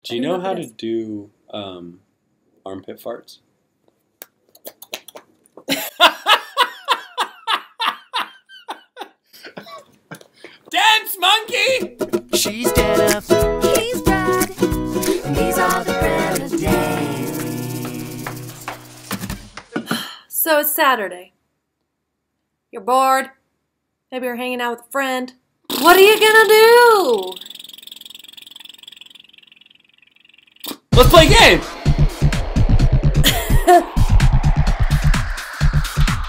Do you know how to do armpit farts? Dance, monkey! She's Danna. He's Brad. And these are the Branna days. So it's Saturday. You're bored. Maybe you're hanging out with a friend. What are you gonna do? Let's play a game!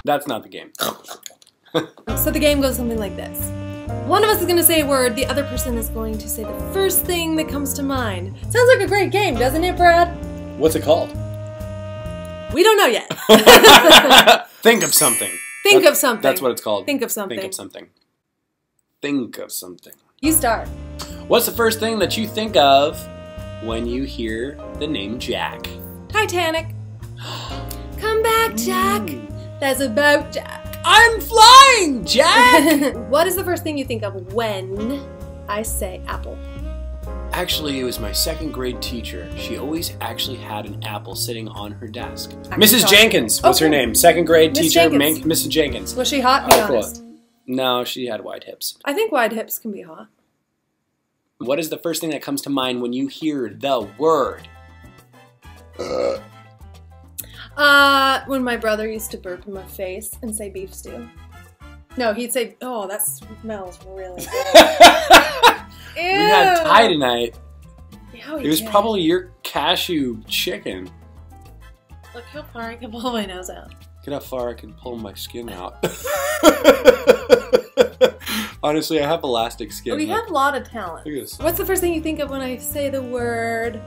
That's not the game. So the game goes something like this. One of us is going to say a word, the other person is going to say the first thing that comes to mind. Sounds like a great game, doesn't it, Brad? What's it called? We don't know yet. Think of something. Think of something. That's what it's called. Think of something. Think of something. Think of something. You start. What's the first thing that you think of when you hear the name Jack? Titanic. Come back, Jack. There's a boat, Jack. I'm flying, Jack! What is the first thing you think of when I say apple? Actually, it was my second grade teacher. She always actually had an apple sitting on her desk. Mrs. Jenkins, what's her name? Second grade teacher, Mrs. Jenkins. Was she hot? Be honest. No, she had wide hips. I think wide hips can be hot. What is the first thing that comes to mind when you hear the word? When my brother used to burp in my face and say beef stew. No, he'd say, oh, that smells really good. We had Thai tonight. Yeah, it was probably your cashew chicken. Look how far I can pull my nose out. Look how far I can pull my skin out. Honestly, I have elastic skin. We have a lot of talent. Look at this. What's the first thing you think of when I say the word?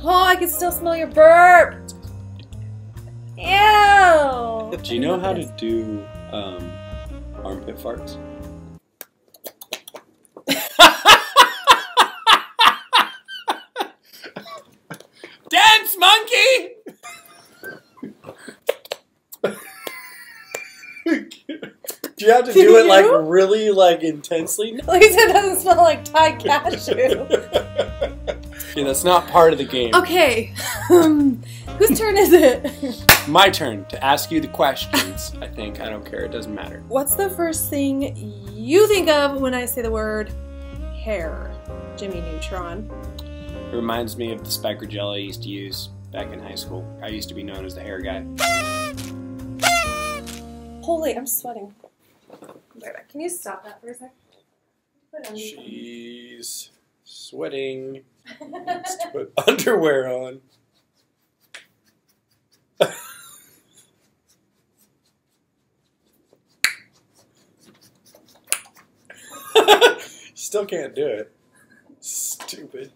Oh, I can still smell your burp. Ew! Do you know how to do armpit farts? Dance, monkey! Do you have to do it like really intensely? At least it doesn't smell like Thai cashew. Yeah, that's not part of the game. Okay. Whose turn is it? My turn to ask you the questions, I think. I don't care. It doesn't matter. What's the first thing you think of when I say the word hair, Jimmy Neutron? It reminds me of the spiker gel I used to use back in high school. I used to be known as the hair guy. Holy, I'm sweating. Can you stop that for a sec? She's sweating. Needs to put underwear on. Still can't do it. Stupid.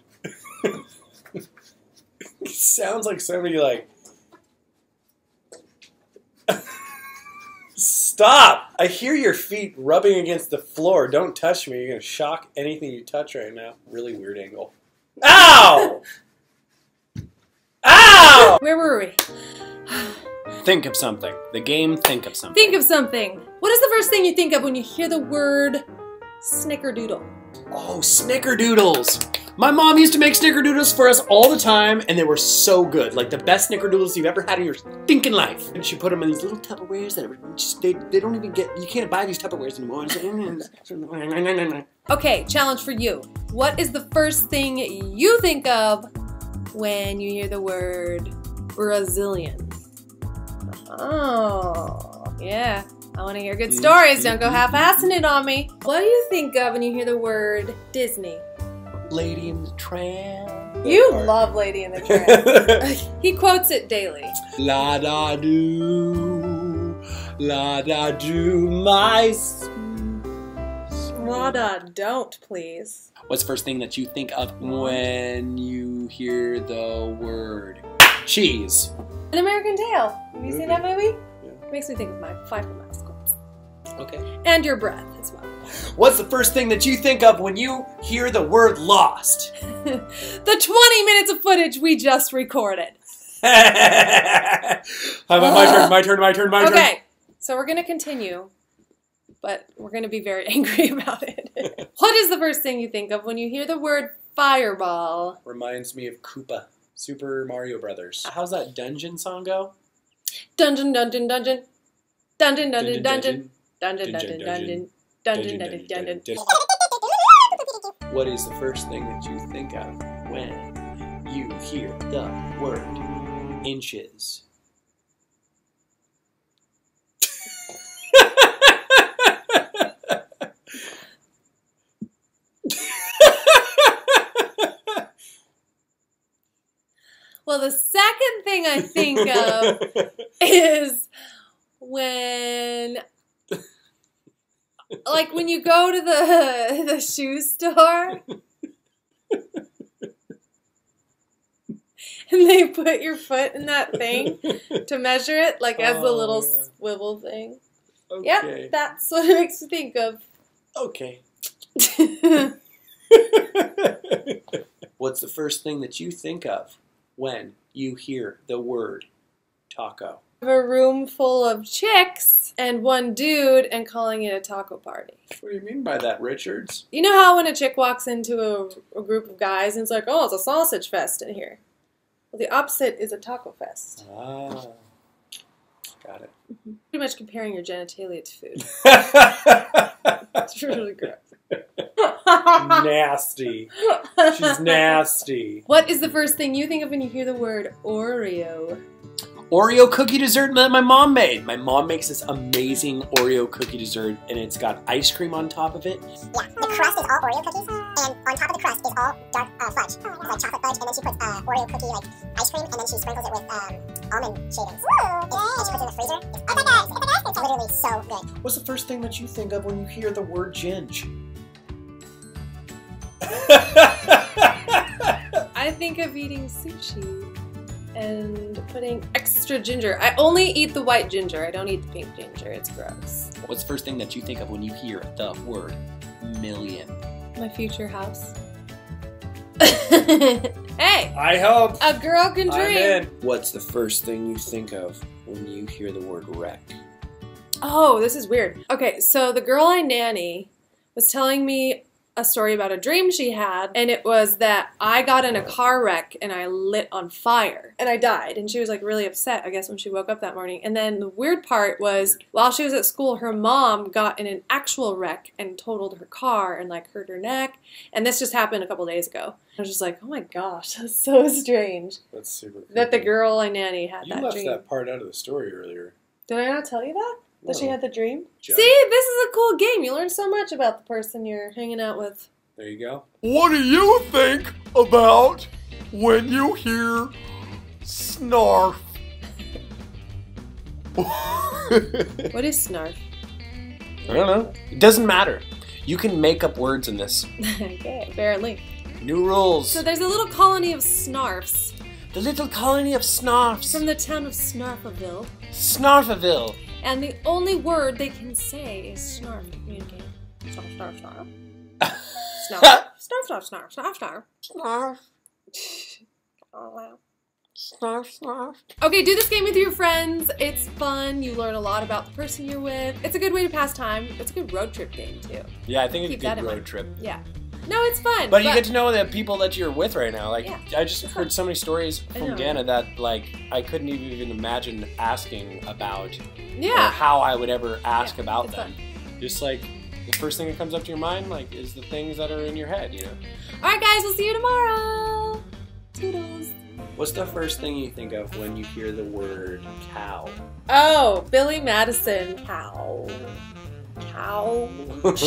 It sounds like somebody Stop! I hear your feet rubbing against the floor. Don't touch me. You're going to shock anything you touch right now. Really weird angle. Ow! Ow! Where were we? Think of something. The game, think of something. Think of something. What is the first thing you think of when you hear the word snickerdoodle? Oh, snickerdoodles! My mom used to make snickerdoodles for us all the time, and they were so good. Like the best snickerdoodles you've ever had in your stinking life. And she put them in these little Tupperwares that are just, they don't even get, you can't buy these Tupperwares anymore. Okay, challenge for you. What is the first thing you think of when you hear the word Brazilian? Oh, yeah. I want to hear good stories. Don't go half-assing it on me. What do you think of when you hear the word Disney? Lady in the Tramp. You love Lady in the Tramp. He quotes it daily. La da do, my La da don't, please. What's the first thing that you think of when you hear the word cheese? An American Tail. Have you seen that movie? Yeah. Makes me think of my 5 miles squats. Okay. And your breath as well. What's the first thing that you think of when you hear the word lost? The 20 minutes of footage we just recorded. My turn. Okay, so we're going to continue, but we're going to be very angry about it. What is the first thing you think of when you hear the word Fireball. Reminds me of Koopa. Super Mario Brothers. How's that dungeon song go? Dungeon, dungeon, dungeon. Dungeon, dungeon, dungeon. Dungeon, dungeon, dungeon. Dungeon, dungeon, dungeon. What is the first thing that you think of when you hear the word inches? Well, the second thing I think of is when, like, when you go to the shoe store and they put your foot in that thing to measure it, like as the little swivel thing. Okay. Yep, that's what it makes me think of. Okay. What's the first thing that you think of when you hear the word taco? A room full of chicks and one dude and calling it a taco party. What do you mean by that, Richards? You know how when a chick walks into a group of guys and it's like, oh, it's a sausage fest in here. Well, the opposite is a taco fest. Ah, got it. Pretty much comparing your genitalia to food. It's really gross. Nasty. She's nasty. What is the first thing you think of when you hear the word Oreo? Oreo cookie dessert that my mom made. My mom makes this amazing Oreo cookie dessert, and it's got ice cream on top of it. Yeah, the crust is all Oreo cookies, and on top of the crust is all dark fudge. It's like chocolate fudge, and then she puts Oreo cookie like ice cream, and then she sprinkles it with almond shavings. And she puts it in the freezer. It's literally so good. What's the first thing that you think of when you hear the word ginge? I think of eating sushi and putting extra ginger. I only eat the white ginger. I don't eat the pink ginger. It's gross. What's the first thing that you think of when you hear the word million? My future house. Hey! I hope. A girl can dream. I'm in. What's the first thing you think of when you hear the word wreck? Oh, this is weird. Okay, so the girl I nanny was telling me a story about a dream she had, and it was that I got in a car wreck and I lit on fire and I died, and she was like really upset, I guess, when she woke up that morning. And then the weird part was while she was at school, her mom got in an actual wreck and totaled her car and like hurt her neck, and this just happened a couple days ago. I was just like, oh my gosh, that's so strange. That's super cool. That the girl I nanny had You that left dream. that part out of the story earlier. Did I not tell you that? That she No. had the dream? Joke. See, this is a cool game. You learn so much about the person you're hanging out with. There you go. What do you think about when you hear snarf? What is snarf? I don't know. It doesn't matter. You can make up words in this. Okay, apparently. New rules. So there's a little colony of snarfs The little colony of snarfs. from the town of Snarfaville, Snarfaville. and the only word they can say is snarf to communicate. Snarf, snarf, snarf. Snarf, snarf, snarf, snarf, snarf, snarf. Snarf, Oh, wow. snarf, snarf. Okay, do this game with your friends. It's fun. You learn a lot about the person you're with. It's a good way to pass time. It's a good road trip game, too. Yeah, I think it's Keep a that good in road mind. trip. Yeah. No, it's fun. But you get to know the people that you're with right now. Like, Yeah, I just heard so many stories I from know. Danna that, like, I couldn't even imagine asking about or Yeah. how I would ever ask Yeah, about it's them. fun. Just, like, the first thing that comes up to your mind, like, is the things that are in your head, you know? All right, guys. We'll see you tomorrow. Toodles. What's the first thing you think of when you hear the word cow? Oh, Billy Madison. Cow. Couch.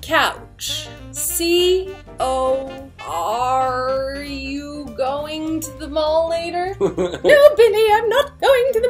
Couch. C-O. Are you going to the mall later? No, Billy, I'm not going to the